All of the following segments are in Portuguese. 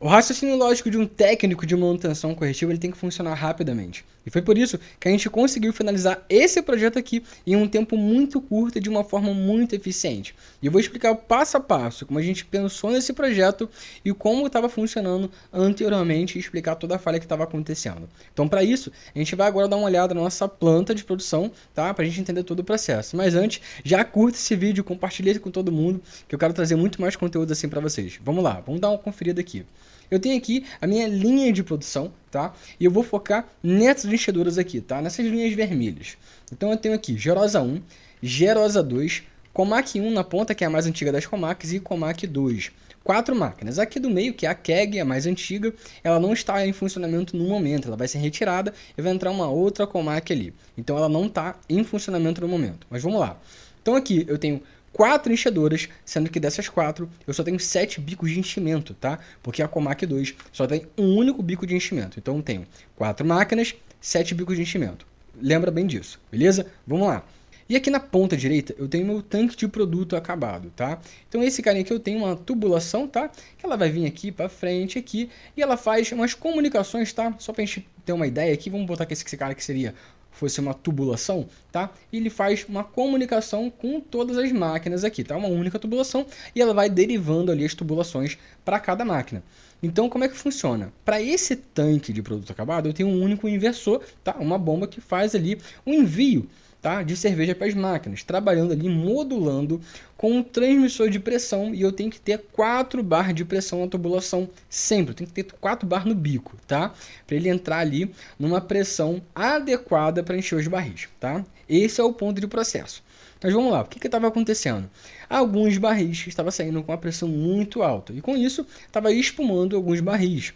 O raciocínio lógico de um técnico de manutenção corretiva ele tem que funcionar rapidamente. E foi por isso que a gente conseguiu finalizar esse projeto aqui em um tempo muito curto e de uma forma muito eficiente. E eu vou explicar passo a passo como a gente pensou nesse projeto e como estava funcionando anteriormente e explicar toda a falha que estava acontecendo. Então, para isso, a gente vai agora dar uma olhada na nossa planta de produção, tá? Para a gente entender todo o processo. Mas antes, já curta esse vídeo, compartilha ele com todo mundo, que eu quero trazer muito mais conteúdo assim para vocês. Vamos lá, vamos dar uma conferida aqui. Eu tenho aqui a minha linha de produção, tá? E eu vou focar nessas enchedoras aqui, tá? Nessas linhas vermelhas. Então eu tenho aqui Gerosa 1, Gerosa 2, Comac 1 na ponta, que é a mais antiga das Comacs, e Comac 2. 4 máquinas. Aqui do meio, que é a KEG, a mais antiga, ela não está em funcionamento no momento. Ela vai ser retirada e vai entrar uma outra Comac ali. Então ela não está em funcionamento no momento. Mas vamos lá. Então aqui eu tenho 4 enchedoras, sendo que dessas 4 eu só tenho 7 bicos de enchimento, tá? Porque a Comac 2 só tem um único bico de enchimento. Então eu tenho 4 máquinas, 7 bicos de enchimento. Lembra bem disso, beleza? Vamos lá. E aqui na ponta direita eu tenho meu tanque de produto acabado, tá? Então esse carinha aqui eu tenho uma tubulação, tá? Que ela vai vir aqui para frente aqui e ela faz umas comunicações, tá? Só pra gente ter uma ideia aqui, vamos botar que esse cara que fosse uma tubulação, tá? E ele faz uma comunicação com todas as máquinas aqui, tá? Uma única tubulação e ela vai derivando ali as tubulações para cada máquina. Então, como é que funciona? Para esse tanque de produto acabado, eu tenho um único inversor, tá? Uma bomba que faz ali um envio, tá? De cerveja para as máquinas, trabalhando ali, modulando com um transmissor de pressão, e eu tenho que ter 4 bar de pressão na tubulação, sempre, eu tenho que ter 4 bar no bico, tá? Para ele entrar ali numa pressão adequada para encher os barris, tá? Esse é o ponto de processo. Mas vamos lá, o que estava acontecendo? Alguns barris estavam saindo com uma pressão muito alta, e com isso estava espumando alguns barris.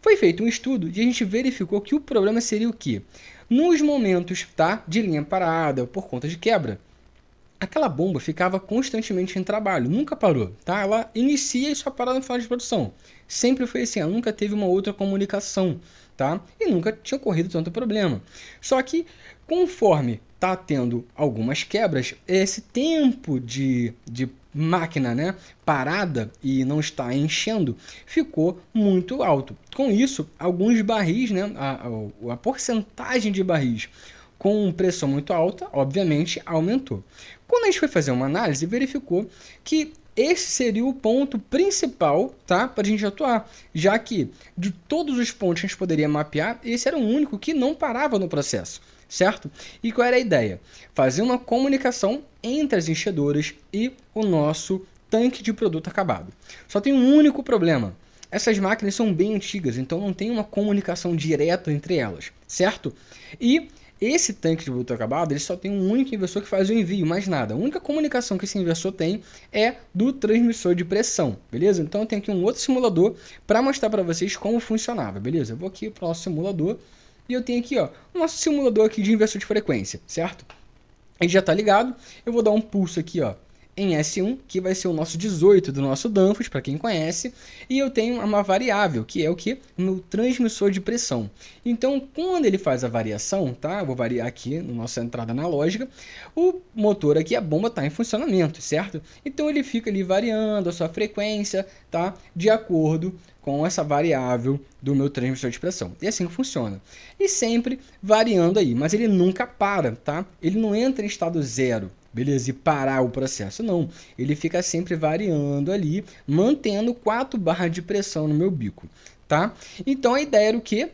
Foi feito um estudo e a gente verificou que o problema seria o quê? Nos momentos, tá, de linha parada, por conta de quebra, aquela bomba ficava constantemente em trabalho, nunca parou, tá? Ela inicia e só para no final de produção. Sempre foi assim, ela nunca teve uma outra comunicação, tá? E nunca tinha ocorrido tanto problema. Só que, conforme tá tendo algumas quebras, esse tempo de máquina, né, parada e não está enchendo, ficou muito alto. Com isso, alguns barris, né, a porcentagem de barris com pressão muito alta, obviamente, aumentou. Quando a gente foi fazer uma análise, verificou que esse seria o ponto principal, tá, para a gente atuar, já que de todos os pontos que a gente poderia mapear, esse era o único que não parava no processo, certo? E qual era a ideia? Fazer uma comunicação entre as enchedoras e o nosso tanque de produto acabado. Só tem um único problema. Essas máquinas são bem antigas, então não tem uma comunicação direta entre elas, certo? E esse tanque de produto acabado, ele só tem um único inversor que faz o envio, mais nada. A única comunicação que esse inversor tem é do transmissor de pressão, beleza? Então eu tenho aqui um outro simulador para mostrar para vocês como funcionava, beleza? Eu vou aqui para o nosso simulador e eu tenho aqui, ó, o nosso simulador aqui de inversor de frequência, certo? Ele já está ligado, eu vou dar um pulso aqui, ó, em S1, que vai ser o nosso 18 do nosso Danfoss, para quem conhece, e eu tenho uma variável, que é o que? O meu transmissor de pressão. Então, quando ele faz a variação, tá? Eu vou variar aqui na nossa entrada analógica, o motor aqui, a bomba está em funcionamento, certo? Então, ele fica ali variando a sua frequência, tá? De acordo com essa variável do meu transmissor de pressão. E assim que funciona. E sempre variando aí, mas ele nunca para, tá? Ele não entra em estado zero, beleza? E parar o processo, não. Ele fica sempre variando ali, mantendo 4 barras de pressão no meu bico, tá? Então a ideia era o quê?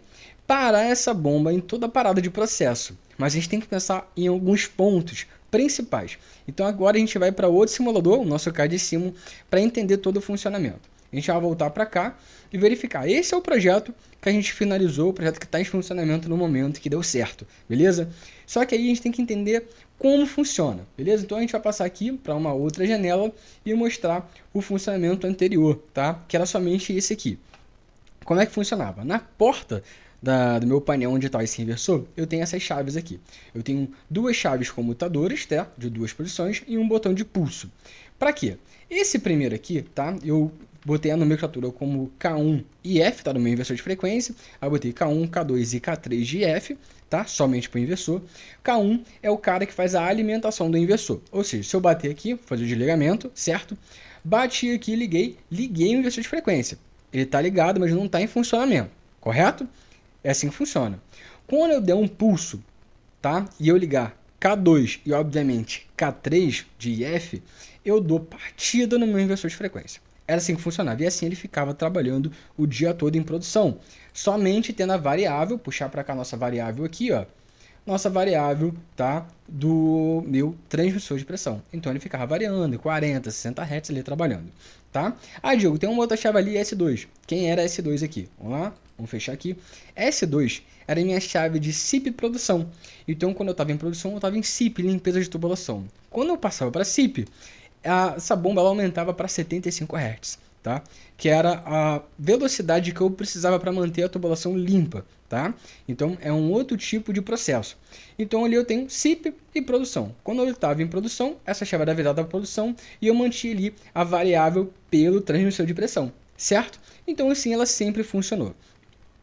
Parar essa bomba em toda a parada de processo. Mas a gente tem que pensar em alguns pontos principais. Então agora a gente vai para outro simulador, o nosso CAD Simo, para entender todo o funcionamento. A gente vai voltar para cá e verificar. Esse é o projeto que a gente finalizou, o projeto que está em funcionamento no momento, que deu certo, beleza? Só que aí a gente tem que entender como funciona, beleza? Então a gente vai passar aqui para uma outra janela e mostrar o funcionamento anterior, tá? Que era somente esse aqui. Como é que funcionava? Na porta do meu painel onde está esse inversor, eu tenho essas chaves aqui. Eu tenho 2 chaves comutadoras, tá? De 2 posições e um botão de pulso. Para quê? Esse primeiro aqui, tá? Eu botei a nomenclatura como K1 e F, tá? No meu inversor de frequência. Aí eu botei K1, K2 e K3 de F, tá? Somente para o inversor. K1 é o cara que faz a alimentação do inversor. Ou seja, se eu bater aqui, fazer o desligamento, certo? Bati aqui, liguei o inversor de frequência. ele está ligado, mas não está em funcionamento, correto? É assim que funciona. Quando eu der um pulso, tá? E eu ligar K2 e, obviamente, K3 de IF, eu dou partida no meu inversor de frequência. Era assim que funcionava. E assim ele ficava trabalhando o dia todo em produção. Somente tendo a variável, puxar para cá a nossa variável aqui, ó. Nossa variável, tá? Do meu transmissor de pressão. Então ele ficava variando em 40, 60 Hz ali trabalhando, tá? Ah, Diogo, tem uma outra chave ali, S2. Quem era S2 aqui? Vamos lá, vamos fechar aqui. S2 era a minha chave de SIP produção. Então quando eu estava em produção, eu estava em SIP, limpeza de tubulação. Quando eu passava para SIP, essa bomba ela aumentava para 75 Hz, tá? Que era a velocidade que eu precisava para manter a tubulação limpa, tá? Então é um outro tipo de processo. Então ali eu tenho SIP e produção. Quando eu estava em produção, essa chave era virada para produção e eu mantinha ali a variável pelo transmissor de pressão, certo? Então assim ela sempre funcionou.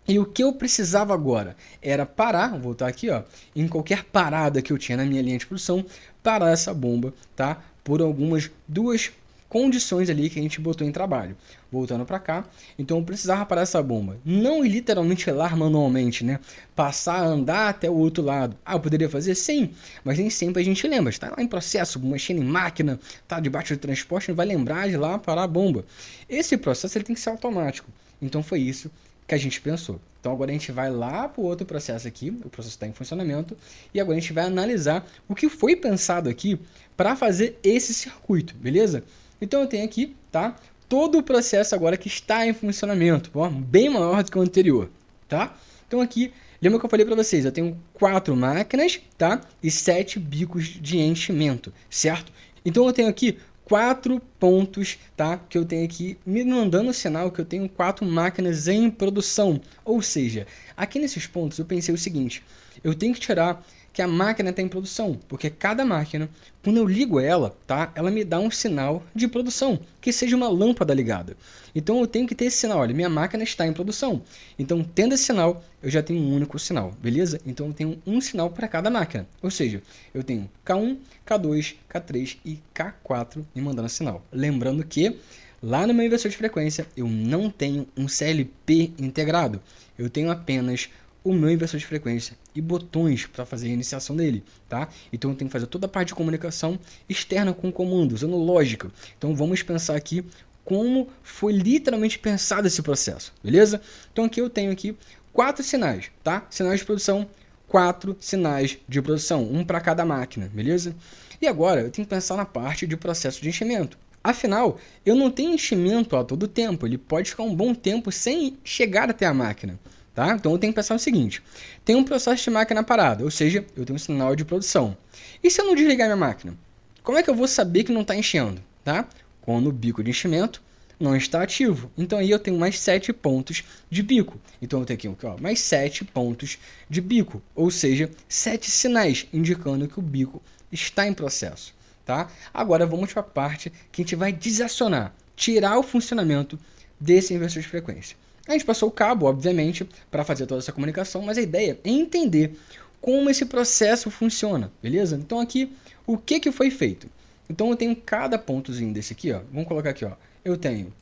E o que eu precisava agora era parar, vou voltar aqui, ó, em qualquer parada que eu tinha na minha linha de produção, parar essa bomba, tá? Por algumas duas condições ali que a gente botou em trabalho. Voltando para cá, então eu precisava parar essa bomba. Não literalmente lá manualmente, né? Passar, andar até o outro lado. Ah, eu poderia fazer? Sim, mas nem sempre a gente lembra. Está lá em processo, mexendo em máquina, tá debaixo do transporte, não vai lembrar de lá parar a bomba. Esse processo ele tem que ser automático. Então foi isso que a gente pensou. Então agora a gente vai lá para o outro processo aqui, o processo está em funcionamento, e agora a gente vai analisar o que foi pensado aqui para fazer esse circuito, beleza? Então eu tenho aqui, tá? Todo o processo agora que está em funcionamento, ó, bem maior do que o anterior, tá? Então aqui, lembra que eu falei para vocês, eu tenho 4 máquinas, tá? E 7 bicos de enchimento, certo? Então eu tenho aqui 4 pontos, tá? Que eu tenho aqui me mandando sinal que eu tenho 4 máquinas em produção. Ou seja, aqui nesses pontos eu pensei o seguinte, eu tenho que tirar que a máquina está em produção, porque cada máquina, quando eu ligo ela, tá? Ela me dá um sinal de produção, que seja uma lâmpada ligada. Então eu tenho que ter esse sinal, olha, minha máquina está em produção. Então tendo esse sinal, eu já tenho um único sinal, beleza? Então eu tenho um sinal para cada máquina. Ou seja, eu tenho K1, K2, K3 e K4 me mandando sinal. Lembrando que lá no meu inversor de frequência eu não tenho um CLP integrado. Eu tenho apenas o meu inversor de frequência e botões para fazer a iniciação dele, tá? Então eu tenho que fazer toda a parte de comunicação externa com o comando, usando lógica. Então vamos pensar aqui como foi literalmente pensado esse processo, beleza? Então aqui eu tenho aqui 4 sinais, tá? Sinais de produção, 4 sinais de produção, um para cada máquina, beleza? E agora eu tenho que pensar na parte de processo de enchimento. Afinal, eu não tenho enchimento a todo tempo, ele pode ficar um bom tempo sem chegar até a máquina. Tá? Então eu tenho que pensar o seguinte, tem um processo de máquina parada, ou seja, eu tenho um sinal de produção. E se eu não desligar minha máquina? Como é que eu vou saber que não está enchendo? Tá? Quando o bico de enchimento não está ativo. Então aí eu tenho mais 7 pontos de bico. Então eu tenho aqui ó, mais 7 pontos de bico, ou seja, 7 sinais indicando que o bico está em processo. Tá? Agora vamos para a parte que a gente vai desacionar, tirar o funcionamento desse inversor de frequência. A gente passou o cabo, obviamente, para fazer toda essa comunicação, mas a ideia é entender como esse processo funciona, beleza? Então aqui, o que foi feito? Então eu tenho cada pontozinho desse aqui, ó. Vamos colocar aqui, ó. Eu tenho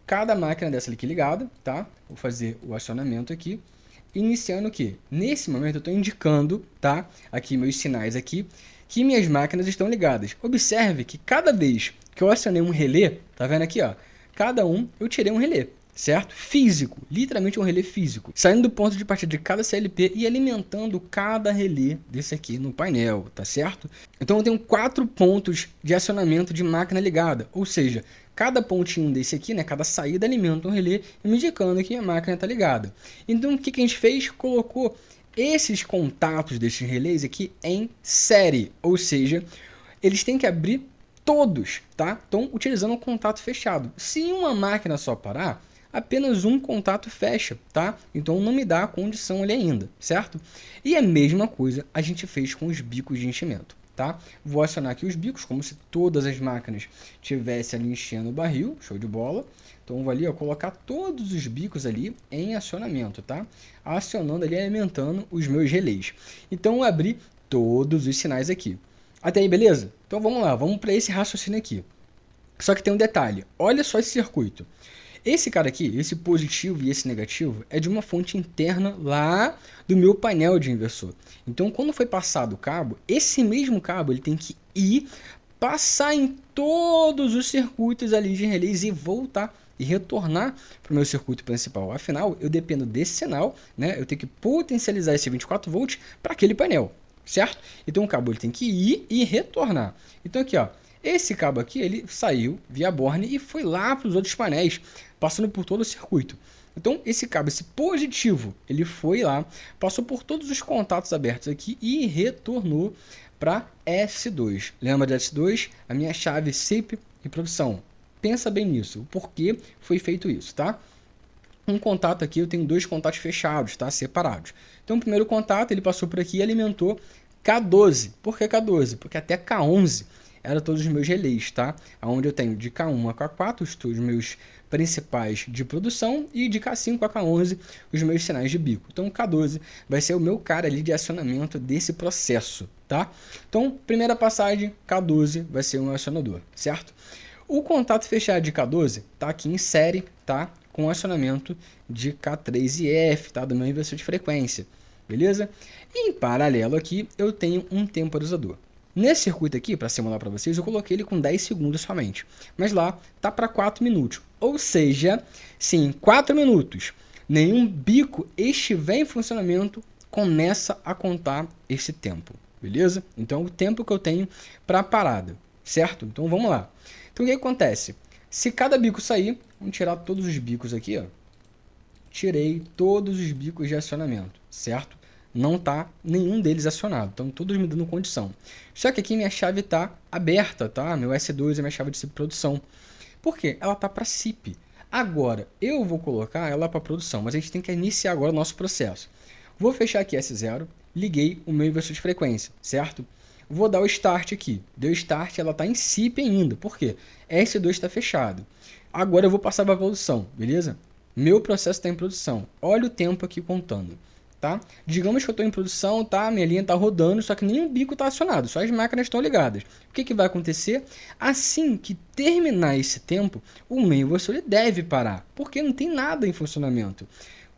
cada máquina dessa aqui ligada, tá? Vou fazer o acionamento aqui, iniciando o quê? Nesse momento eu estou indicando, tá? Aqui meus sinais aqui, que minhas máquinas estão ligadas. Observe que cada vez que eu acionei um relé, tá vendo aqui, ó? Cada um eu tirei um relé. Certo? Físico, literalmente um relé físico, saindo do ponto de partida de cada CLP e alimentando cada relé desse aqui no painel, tá certo? Então eu tenho 4 pontos de acionamento de máquina ligada, ou seja, cada pontinho desse aqui, né, cada saída alimenta um relé me indicando que a máquina está ligada. Então o que a gente fez? Colocou esses contatos desses relés aqui em série, ou seja, eles têm que abrir todos, tá? Então utilizando um contato fechado. Se uma máquina só parar, apenas um contato fecha, tá? Então não me dá a condição ali ainda, certo? E a mesma coisa a gente fez com os bicos de enchimento, tá? Vou acionar aqui os bicos, como se todas as máquinas tivessem ali enchendo o barril, show de bola. Então vou ali, ó, colocar todos os bicos ali em acionamento, tá? Acionando ali, alimentando os meus relés. Então eu abri todos os sinais aqui. Até aí, beleza? Então vamos lá, vamos para esse raciocínio aqui. Só que tem um detalhe, olha só esse circuito. Esse cara aqui, esse positivo e esse negativo, é de uma fonte interna lá do meu painel de inversor. Então, quando foi passado o cabo, esse mesmo cabo ele tem que ir, passar em todos os circuitos ali de relés e voltar e retornar para o meu circuito principal. Afinal, eu dependo desse sinal, né? Eu tenho que potencializar esse 24 volts para aquele painel, certo? Então o cabo ele tem que ir e retornar. Então aqui, ó, esse cabo aqui ele saiu via borne e foi lá para os outros painéis, passando por todo o circuito. Então esse cabo, esse positivo, ele foi lá, passou por todos os contatos abertos aqui e retornou para S2. Lembra de S2? A minha chave SIP e produção. Pensa bem nisso, o porquê foi feito isso, tá? Um contato aqui, eu tenho dois contatos fechados, tá? Separados. Então, o primeiro contato, ele passou por aqui e alimentou K12. Por que K12? Porque até K11 eram todos os meus relés, tá? Onde eu tenho de K1 a K4 os meus principais de produção e de K5 a K11 os meus sinais de bico. Então, o K12 vai ser o meu cara ali de acionamento desse processo, tá? Então, primeira passagem, K12 vai ser um acionador, certo? O contato fechado de K12 está aqui em série, tá? Com acionamento de K3 e F, tá? Do meu inversor de frequência, beleza? E em paralelo aqui, eu tenho um temporizador. Nesse circuito aqui, para simular para vocês, eu coloquei ele com 10 segundos somente. Mas lá tá para 4 minutos. Ou seja, se em 4 minutos nenhum bico estiver em funcionamento, começa a contar esse tempo, beleza? Então, o tempo que eu tenho para a parada, certo? Então, vamos lá. Então, o que acontece? Se cada bico sair, vamos tirar todos os bicos aqui, ó. Tirei todos os bicos de acionamento, certo? Não está nenhum deles acionado, estão todos me dando condição. Só que aqui minha chave está aberta, tá? Meu S2 é minha chave de SIP produção. Por quê? Ela está para SIP. Agora, eu vou colocar ela para produção, mas a gente tem que iniciar agora o nosso processo. Vou fechar aqui S0, liguei o meu inversor de frequência, certo? Vou dar o start aqui. Deu start, ela está em SIP ainda. Por quê? S2 está fechado. Agora eu vou passar para a produção, beleza? Meu processo está em produção. Olha o tempo aqui contando, tá? Digamos que eu estou em produção, tá? Minha linha está rodando, só que nenhum bico está acionado, só as máquinas estão ligadas. O que vai acontecer? Assim que terminar esse tempo, o meu inversor deve parar, porque não tem nada em funcionamento.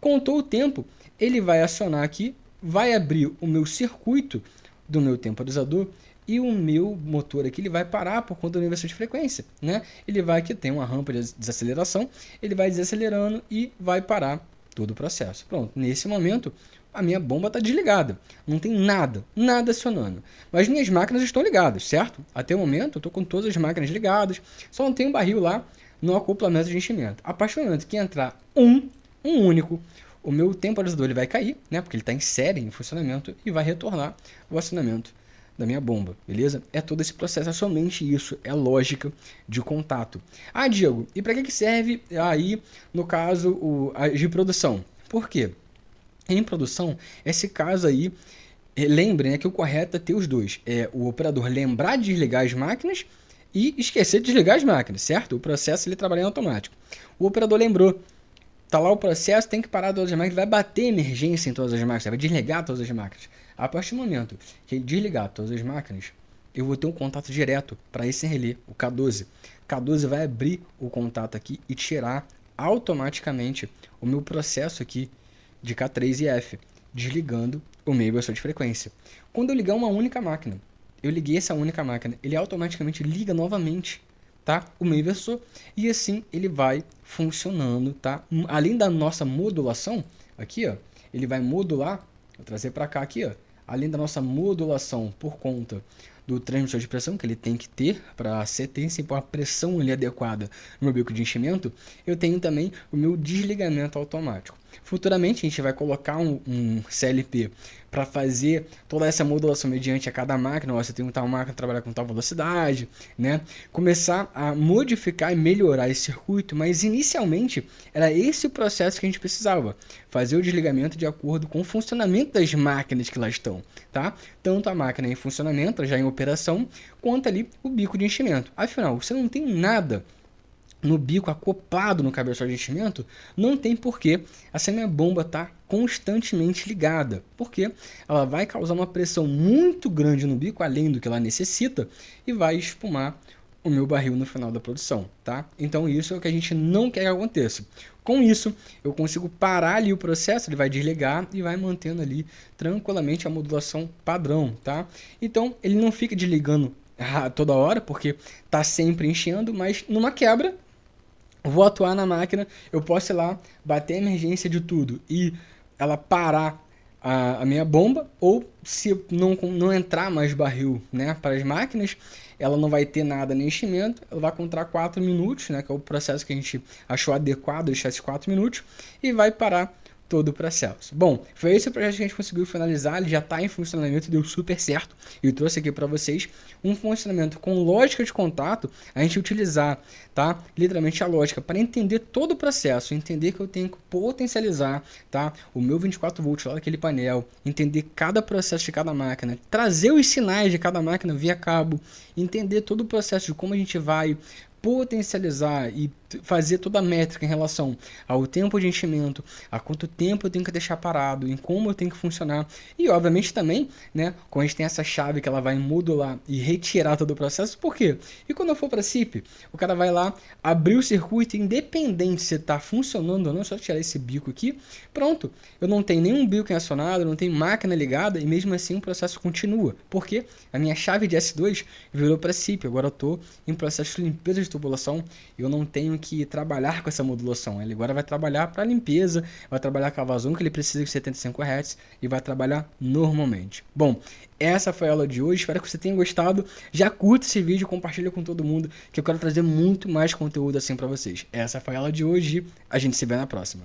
Contou o tempo, ele vai acionar aqui, vai abrir o meu circuito do meu temporizador e o meu motor aqui ele vai parar por conta do inversor de frequência, né? Ele vai aqui, tem uma rampa de desaceleração, ele vai desacelerando e vai parar todo o processo. Pronto, nesse momento a minha bomba está desligada, não tem nada acionando. Mas minhas máquinas estão ligadas, certo? Até o momento eu estou com todas as máquinas ligadas, só não tem um barril lá no acoplamento de enchimento. A partir do momento que entrar um único, o meu temporizador ele vai cair, né? Porque ele está em série, em funcionamento, e vai retornar o acionamento da minha bomba, beleza? É todo esse processo, é somente isso, é lógica de contato. Ah, Diego, e para que serve aí, no caso, a de produção? Por quê? Em produção, esse caso aí, lembrem, né, que o correto é ter os dois. É o operador lembrar de desligar as máquinas e esquecer de desligar as máquinas, certo? O processo ele trabalha em automático. O operador lembrou. Tá lá o processo, tem que parar todas as máquinas, vai bater emergência em todas as máquinas, vai desligar todas as máquinas. A partir do momento que ele desligar todas as máquinas, eu vou ter um contato direto para esse relé, o K12. K12 vai abrir o contato aqui e tirar automaticamente o meu processo aqui de K3 e F, desligando o meu inversor de frequência. Quando eu ligar uma única máquina, eu liguei essa única máquina, ele automaticamente liga novamente, tá? O meu inversor, e assim ele vai funcionando, tá? Além da nossa modulação, aqui, ó, ele vai modular, vou trazer para cá aqui, ó, além da nossa modulação por conta do transmissor de pressão que ele tem que ter para ter sempre uma pressão ali adequada no meu bico de enchimento, eu tenho também o meu desligamento automático. Futuramente a gente vai colocar um CLP para fazer toda essa modulação mediante a cada máquina. Você tem tal máquina trabalhar com tal velocidade, né? Começar a modificar e melhorar esse circuito, mas inicialmente era esse o processo que a gente precisava, fazer o desligamento de acordo com o funcionamento das máquinas que lá estão, tá? Tanto a máquina em funcionamento, já em operação, quanto ali o bico de enchimento. Afinal, você não tem nada no bico acoplado no cabeçalho de enchimento, não tem porquê essa minha bomba tá constantemente ligada, porque ela vai causar uma pressão muito grande no bico, além do que ela necessita, e vai espumar o meu barril no final da produção, tá? Então isso é o que a gente não quer que aconteça. Com isso, eu consigo parar ali o processo, ele vai desligar e vai mantendo ali tranquilamente a modulação padrão, tá? Então ele não fica desligando toda hora, porque tá sempre enchendo, mas numa quebra, vou atuar na máquina, eu posso ir lá, bater a emergência de tudo e ela parar a minha bomba, ou se não entrar mais barril, né, para as máquinas, ela não vai ter nada nem enchimento, ela vai contar 4 minutos, né, que é o processo que a gente achou adequado, deixar esses 4 minutos, e vai parar todo o processo. Bom, foi esse o projeto que a gente conseguiu finalizar, ele já está em funcionamento, deu super certo, e eu trouxe aqui para vocês um funcionamento com lógica de contato, a gente utilizar, tá, literalmente a lógica para entender todo o processo, entender que eu tenho que potencializar, tá, o meu 24 volts lá daquele painel, entender cada processo de cada máquina, trazer os sinais de cada máquina via cabo, entender todo o processo de como a gente vai potencializar e fazer toda a métrica em relação ao tempo de enchimento, a quanto tempo eu tenho que deixar parado, em como eu tenho que funcionar e obviamente também, né, quando a gente tem essa chave que ela vai modular e retirar todo o processo, por quê? E quando eu for para SIP, o cara vai lá, abrir o circuito, independente se está funcionando ou não, só tirar esse bico aqui, pronto, eu não tenho nenhum bico acionado, não tenho máquina ligada e mesmo assim o processo continua, porque a minha chave de S2 virou para SIP, agora eu estou em processo de limpeza de tubulação, eu não tenho que trabalhar com essa modulação, ele agora vai trabalhar para limpeza, vai trabalhar com a vazão que ele precisa de 75 Hz e vai trabalhar normalmente. Bom, essa foi a aula de hoje, espero que você tenha gostado, já curta esse vídeo, compartilha com todo mundo, que eu quero trazer muito mais conteúdo assim para vocês. Essa foi a aula de hoje, a gente se vê na próxima.